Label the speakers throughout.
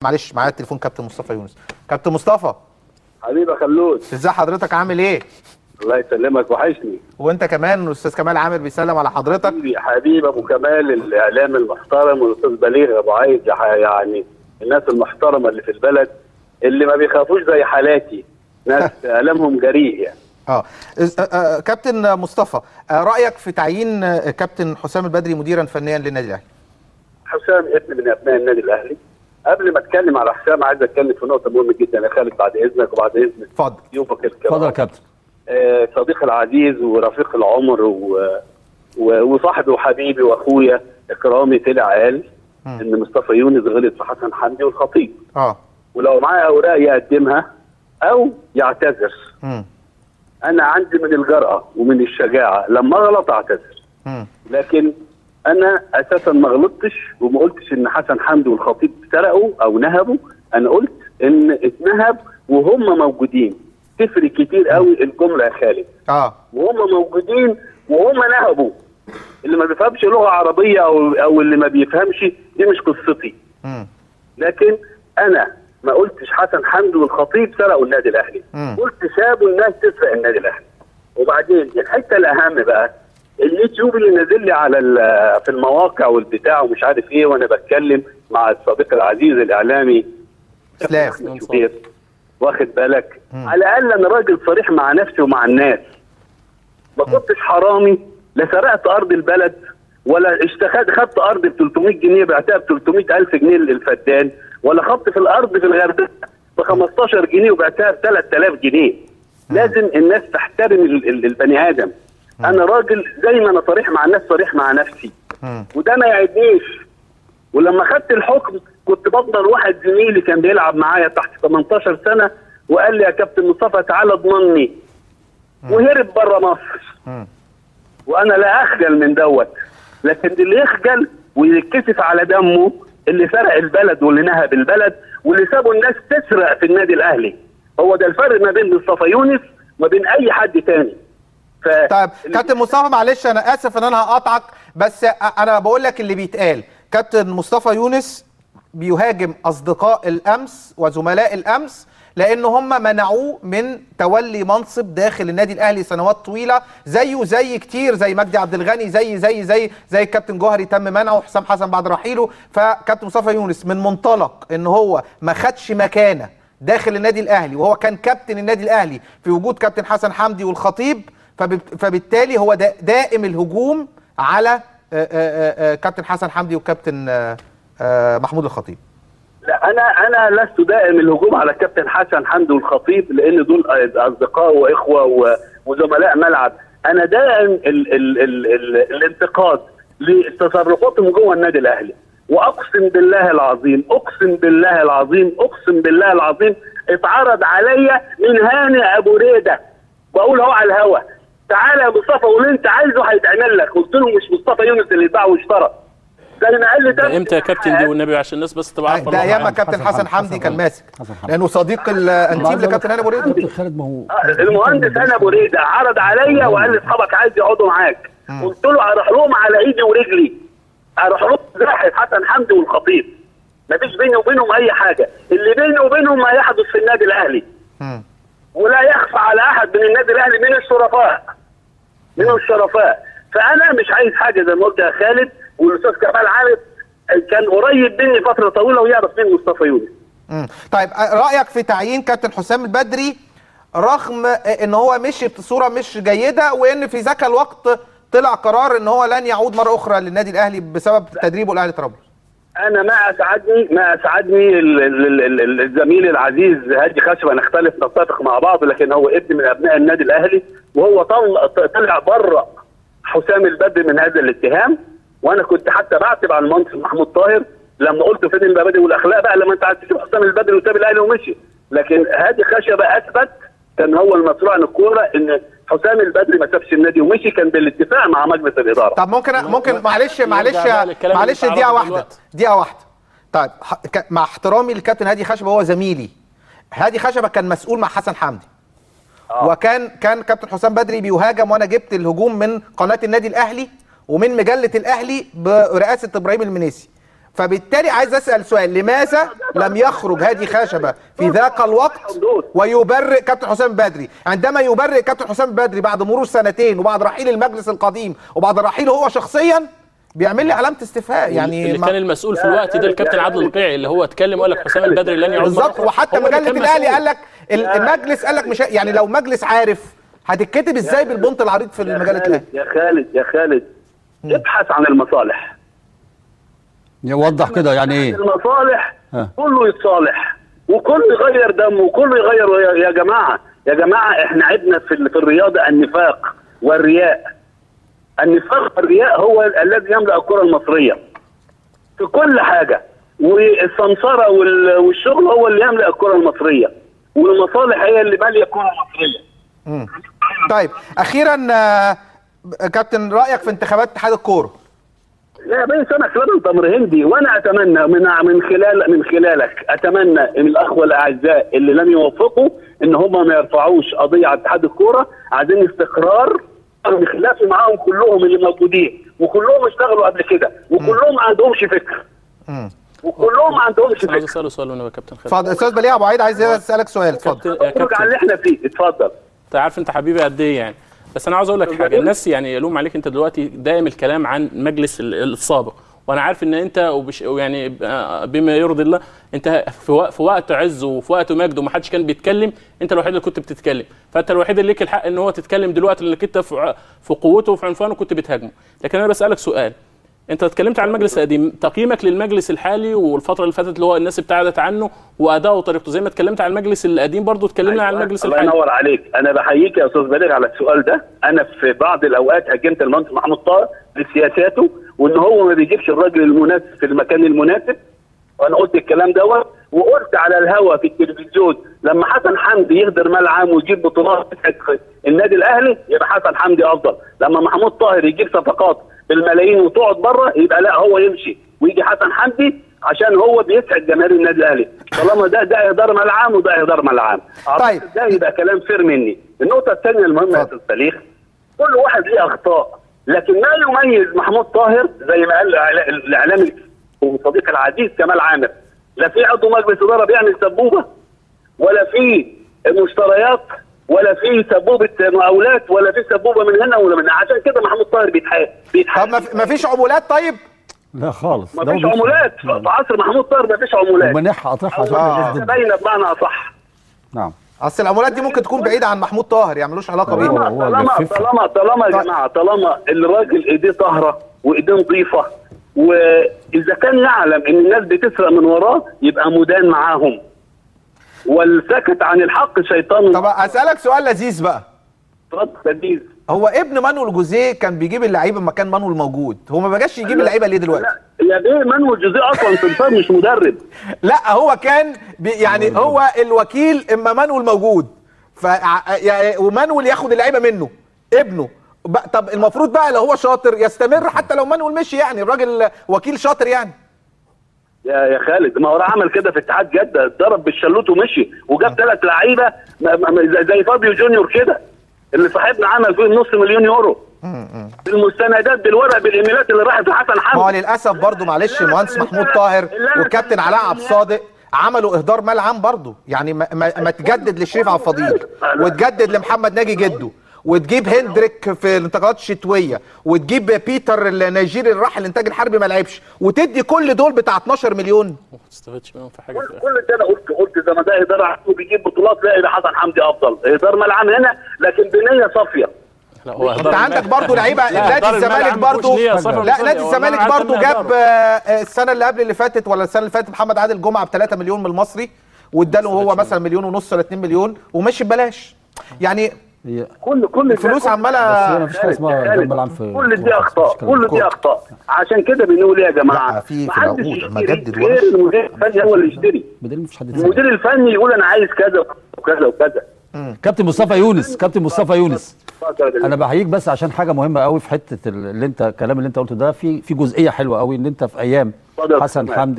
Speaker 1: معلش معايا التليفون كابتن مصطفى يونس. كابتن مصطفى
Speaker 2: حبيبي يا خلود،
Speaker 1: ازي حضرتك؟ عامل ايه؟
Speaker 2: الله يسلمك، وحشني.
Speaker 1: وانت كمان، الاستاذ كمال عامر بيسلم على حضرتك.
Speaker 2: حبيبي ابو كمال الاعلام المحترم، والاستاذ بليغ ابو عايد، يعني الناس المحترمه اللي في البلد اللي ما بيخافوش زي حالاتي، ناس اعلامهم جريء يعني.
Speaker 1: كابتن مصطفى، رايك في تعيين كابتن حسام البدري مديرا فنيا للنادي الاهلي؟
Speaker 2: حسام ابن من ابناء النادي الاهلي. قبل ما اتكلم على حسام عايز اتكلم في نقطه مهمه جدا يا خالد، بعد اذنك وبعد اذن
Speaker 1: اتفضل.
Speaker 2: ضيوفك الكرام.
Speaker 3: اتفضل يا كابتن.
Speaker 2: صديقي العزيز ورفيق العمر وصاحبي وحبيبي واخويا اكرامي طلع قال ان مصطفى يونس غلط في حسن حمدي والخطيب. ولو معاه اوراق يقدمها او يعتذر. انا عندي من الجرأة ومن الشجاعة لما اغلط اعتذر. لكن انا اساسا ما غلطتش وما قلتش ان حسن حمدي والخطيب سرقوا او نهبوا، انا قلت ان اتنهب وهم موجودين. تفرق كتير قوي الجمله يا خالد. وهم موجودين وهم نهبوا. اللي ما بيفهمش لغه عربيه او اللي ما بيفهمش دي مش قصتي. لكن انا ما قلتش حسن حمدي والخطيب سرقوا النادي الاهلي، قلت سابوا الناس تسرق النادي الاهلي. وبعدين الحته الاهم بقى، اليوتيوب اللي نازل لي على في المواقع والبتاع ومش عارف ايه، وانا بتكلم مع الصديق العزيز الاعلامي
Speaker 1: اسلام،
Speaker 2: واخد بالك؟ على الاقل انا راجل صريح مع نفسي ومع الناس. ما كنتش حرامي، لا سرقت ارض البلد ولا خدت ارض ب 300 جنيه بعتها ب 300,000 جنيه للفدان، ولا خدت في الارض في الغردقه ب 15 جنيه وبعتها ب 3000 جنيه. لازم الناس تحترم البني ادم. انا راجل زي ما انا صريح مع الناس صريح مع نفسي، وده ما يعيبنيش. ولما خدت الحكم كنت بفضل واحد زميلي كان بيلعب معايا تحت 18 سنه وقال لي يا كابتن مصطفى تعالى اضمني، وهرب بره مصر. وانا لا اخجل من دوت، لكن اللي يخجل ويتكسف على دمه اللي سرق البلد واللي نهب البلد واللي سابوا الناس تسرق في النادي الاهلي. هو ده الفرق ما بين مصطفى يونس وما بين اي حد تاني.
Speaker 1: طيب كابتن مصطفى، معلش انا اسف ان انا هقاطعك، بس انا بقول لك اللي بيتقال. كابتن مصطفى يونس بيهاجم اصدقاء الامس وزملاء الامس لان هم منعوه من تولي منصب داخل النادي الاهلي سنوات طويله، زيه زي كتير، زي مجدي عبد الغني، زي الكابتن جوهري تم منعه، وحسام حسن بعد رحيله. فكابتن مصطفى يونس من منطلق ان هو ما خدش مكانه داخل النادي الاهلي وهو كان كابتن النادي الاهلي في وجود كابتن حسن حمدي والخطيب، فبالتالي هو دائم الهجوم على كابتن حسن حمدي وكابتن محمود الخطيب.
Speaker 2: لا، انا لست دائم الهجوم على كابتن حسن حمدي والخطيب، لان دول اصدقاء واخوه وزملاء ملعب. انا دائم الانتقاد لتصرفاتهم جوه النادي الاهلي. واقسم بالله العظيم، اقسم بالله العظيم، اقسم بالله العظيم، اتعرض عليا من هاني ابو ريده، بقول اهو على الهوا، تعالى يا مصطفى واللي انت عايزه هيتعمل لك. قلت له مش مصطفى يونس اللي اتباع واشترى. زي ما قال لي
Speaker 4: ده امتى يا كابتن دي والنبي عشان الناس بس تبقى عارفه؟
Speaker 1: ده ايام ما كابتن حسن حمدي كان ماسك، لانه صديق الانتيم لكابتن هاني ابو ريده.
Speaker 2: المهندس هاني ابو ريده عرض عليا وقال لي اصحابك عايز يقعدوا معاك. قلت له اروح لهم على ايدي ورجلي، اروح لهم زاحف حسن حمدي والخطيب. مفيش بيني وبينهم اي حاجه، اللي بيني وبينهم ما يحدث في النادي الاهلي. ولا يخفى على احد من النادي الاهلي من الشرفاء. فانا مش عايز حاجه زي ما قلت يا خالد، والاستاذ كمال عارف، كان قريب مني فتره طويله ويعرف مين مصطفى يونس.
Speaker 1: طيب رايك في تعيين كابتن حسام البدري رغم ان هو مشي بصوره مش جيده، وان في ذاك الوقت طلع قرار ان هو لن يعود مره اخرى للنادي الاهلي بسبب تدريبه لاهلي طرابلس؟
Speaker 2: انا ما اسعدني الزميل العزيز هادي خشبه، نتفق مع بعض، لكن هو ابن من ابناء النادي الاهلي، وهو طلع بره حسام البدري من هذا الاتهام. وانا كنت حتى بعتب على المهندس محمود طاهر لما قلت فين المبادئ والاخلاق بقى لما انت عايز تجيب حسام البدري وساب الاهلي ومشي. لكن هادي خشبه اثبت، كان هو المسؤول عن الكوره، ان حسام البدري ما سابش النادي ومشي، كان بالاتفاق مع مجلس الاداره.
Speaker 1: طب ممكن معلش دقيقه واحده. طيب مع احترامي للكابتن هادي خشبه، هو زميلي. هادي خشبه كان مسؤول مع حسن حمدي. وكان كابتن حسام بدري بيهاجم، وانا جبت الهجوم من قناه النادي الاهلي ومن مجله الاهلي برئاسه ابراهيم المنيسي. فبالتالي عايز اسال سؤال، لماذا لم يخرج هادي خشبه في ذاك الوقت ويبرئ كابتن حسام البدري؟ عندما يبرئ كابتن حسام البدري بعد مرور سنتين وبعد رحيل المجلس القديم وبعد رحيله هو شخصيا، بيعمل لي علامه استفهام. يعني
Speaker 4: اللي كان المسؤول في الوقت ده الكابتن عادل القيعي، اللي هو اتكلم وقال لك حسام البدري لن يعود
Speaker 1: بالظبط. وحتى مجله الاهلي قال لك المجلس قال لك مش يعني لو مجلس عارف هتتكتب ازاي بالبنط العريض في مجله الاهلي؟
Speaker 2: يا خالد ابحث عن المصالح.
Speaker 3: يوضح كده يعني ايه
Speaker 2: المصالح. كله يتصالح وكله يغير دمه وكله يغير. يا جماعه احنا عدنا في الرياضه النفاق والرياء. النفاق والرياء هو الذي يملأ الكره المصريه في كل حاجه، والسمسره والشغل هو اللي يملأ الكره المصريه، والمصالح هي اللي ماليه الكره المصريه.
Speaker 1: طيب اخيرا كابتن، رايك في انتخابات اتحاد الكوره؟
Speaker 2: لا بين سنه خلال تمر هندي، وانا اتمنى من خلالك اتمنى ان الاخوه الاعزاء اللي لم يوفقوا ان هم ما يرفعوش قضيه على اتحاد الكوره. عايزين استقرار بخلافي معاهم كلهم اللي موجودين، وكلهم اشتغلوا قبل كده، وكلهم ما عندهمش فكر. وكلهم ما عندهمش فكر.
Speaker 4: عايز اساله سؤال وانا كابتن خالد.
Speaker 1: اتفضل استاذ بليغ ابو عيد، عايز اسالك سؤال. اتفضل.
Speaker 4: يا كابتن
Speaker 2: على اللي احنا فيه. اتفضل.
Speaker 4: انت عارف انت حبيبي قد ايه يعني، بس انا عاوز اقول لك حاجه. الناس يعني يلوم عليك انت دلوقتي دائم الكلام عن المجلس السابق، وانا عارف ان انت يعني بما يرضي الله انت في وقت عز وفي وقت مجد وما حدش كان بيتكلم، انت الوحيد اللي كنت بتتكلم، فانت الوحيد اللي ليك الحق ان هو تتكلم دلوقتي لانك انت في قوته وفي عنفوانه كنت بتهاجمه. لكن انا بسالك سؤال، انت اتكلمت عن المجلس القديم، تقييمك للمجلس الحالي والفتره اللي فاتت اللي هو الناس ابتعدت عنه واداؤه وطريقته، زي ما اتكلمت عن المجلس القديم برضو اتكلمنا عن المجلس الحالي.
Speaker 2: الله ينور عليك. انا بحييك يا استاذ بليغ على السؤال ده. انا في بعض الاوقات هاجمت المهندس محمود طاهر لسياساته وان هو ما بيجيبش الراجل المناسب في المكان المناسب، وانا قلت الكلام دوت، وقلت على الهوا في التلفزيون لما حسن حمدي يهدر مال عام ويجيب بطولات في النادي الاهلي يبقى حسن حمدي افضل، لما محمود طاهر يجيب صفقات بالملايين وتقعد بره يبقى لا هو يمشي ويجي حسن حمدي عشان هو بيسعد جماهير النادي الاهلي. طالما ده اهدار مال عام وده اهدار مال عام.
Speaker 1: طيب
Speaker 2: ده يبقى كلام فير مني. النقطه الثانيه المهمه يا استاذ بليغ، كل واحد ليه اخطاء، لكن ما يميز محمود طاهر زي ما قال الاعلامي وصديق العزيز كمال عامر، لا في عضو مجلس اداره بيعمل سبوبه، ولا في مشتريات، ولا في سبوبه مقاولات، ولا في سبوبه من هنا ولا من هنا. عشان كده محمود طاهر بيتحاسب.
Speaker 1: طب ما فيش عمولات؟ طيب
Speaker 3: لا خالص،
Speaker 2: ما فيش عمولات في عصر محمود طاهر، ما فيش عمولات
Speaker 3: ومنحها قطعها عشان
Speaker 2: باينه بمعنى اصح.
Speaker 3: نعم.
Speaker 1: اصل العمولات دي ممكن تكون بعيده عن محمود طاهر، يعني ملوش علاقه بيه.
Speaker 2: طالما يا جماعه، طالما الراجل ايديه طاهره وايديه نظيفه، واذا كان يعلم ان الناس بتسرق من وراه يبقى مدان معاهم، والسكت عن الحق شيطان.
Speaker 1: طب اسالك سؤال لذيذ بقى.
Speaker 2: اتفضل لذيذ.
Speaker 1: هو ابن مانويل جوزيه كان بيجيب اللعيبه لما كان مانويل موجود، هو ما بقاش يجيب اللعيبه ليه دلوقتي؟
Speaker 2: لا يا بيه، مانويل جوزيه اصلا سلطان مش مدرب.
Speaker 1: لا هو كان يعني هو الوكيل اما مانويل موجود، ومانويل ياخد اللعيبه منه ابنه. طب المفروض بقى لو هو شاطر يستمر حتى لو مانويل مشي، يعني الراجل وكيل شاطر يعني.
Speaker 2: يا خالد، ما هو عمل كده في اتحاد جده، اتضرب بالشلوت ومشي وجاب 3 لعيبه زي فابيو جونيور كده اللي صاحبنا عمل فيه نص مليون يورو بالمستندات بالورق بالايميلات اللي راحت لحسن حمدي.
Speaker 1: ما هو للاسف برضه معلش المهندس محمود طاهر والكابتن علاء عبد الصادق عملوا اهدار مال عام برضه، يعني ما تجدد لشريف عبد الفضيل وتجدد لمحمد ناجي جده وتجيب هندريك في الانتقالات الشتويه وتجيب بيتر النيجيري اللي راح الانتاج الحربي ما لعبش، وتدي كل دول بتاع 12 مليون.
Speaker 4: ما تستفدش منهم في حاجه.
Speaker 2: كل ده انا قلت زي ما ده اداره عام وبيجيب بطولات، لا حسن حمدي افضل. اداره مال عام هنا لكن بنيه صافيه.
Speaker 1: انت عندك برضه لعيبه. نادي الزمالك برضه، لا نادي الزمالك برضه جاب السنه اللي قبل اللي فاتت ولا السنه اللي فاتت محمد عادل جمعه ب3 مليون من المصري، واداله هو مثلا 1.5 مليون ولا 2 مليون ومشي ببلاش. يعني
Speaker 2: كل
Speaker 1: الفلوس عماله.
Speaker 3: مفيش حاجه اسمها ملعب في
Speaker 2: كل دي اخطاء، كل دي اخطاء. عشان كده بنقول ايه يا جماعه؟
Speaker 1: في العقود ما جدد
Speaker 2: غير المدير الفني هو اللي يشتري. المدير الفني يقول انا عايز كذا وكذا وكذا.
Speaker 3: كابتن مصطفى يونس انا بحييك بس عشان حاجه مهمه قوي في حته اللي انت الكلام اللي انت قلته ده، في جزئيه حلوه قوي ان انت في ايام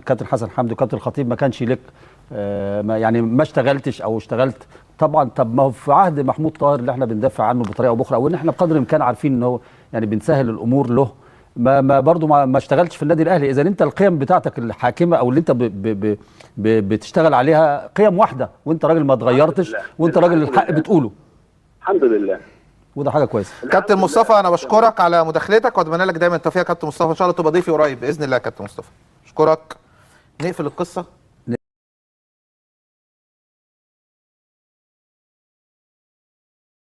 Speaker 3: كابتن حسن حمدي وكابتن الخطيب ما كانش لك يعني ما اشتغلتش او اشتغلت طبعا. طب ما هو في عهد محمود طاهر اللي احنا بندافع عنه بطريقه او باخرى، او ان احنا بقدر الامكان عارفين ان هو يعني بنسهل الامور له، ما برضه ما اشتغلتش في النادي الاهلي. اذا انت القيم بتاعتك الحاكمه او اللي انت بتشتغل عليها قيم واحده، وانت راجل ما اتغيرتش، وانت راجل الحق بتقوله.
Speaker 2: الحمد لله،
Speaker 3: وده حاجه كويسه.
Speaker 1: كابتن مصطفى انا بشكرك على مداخلتك واتمنى لك دايما التوفيق يا كابتن مصطفى، ان شاء الله تبقى ضيفي قريب باذن الله يا كابتن مصطفى. اشكرك. نقفل القصه.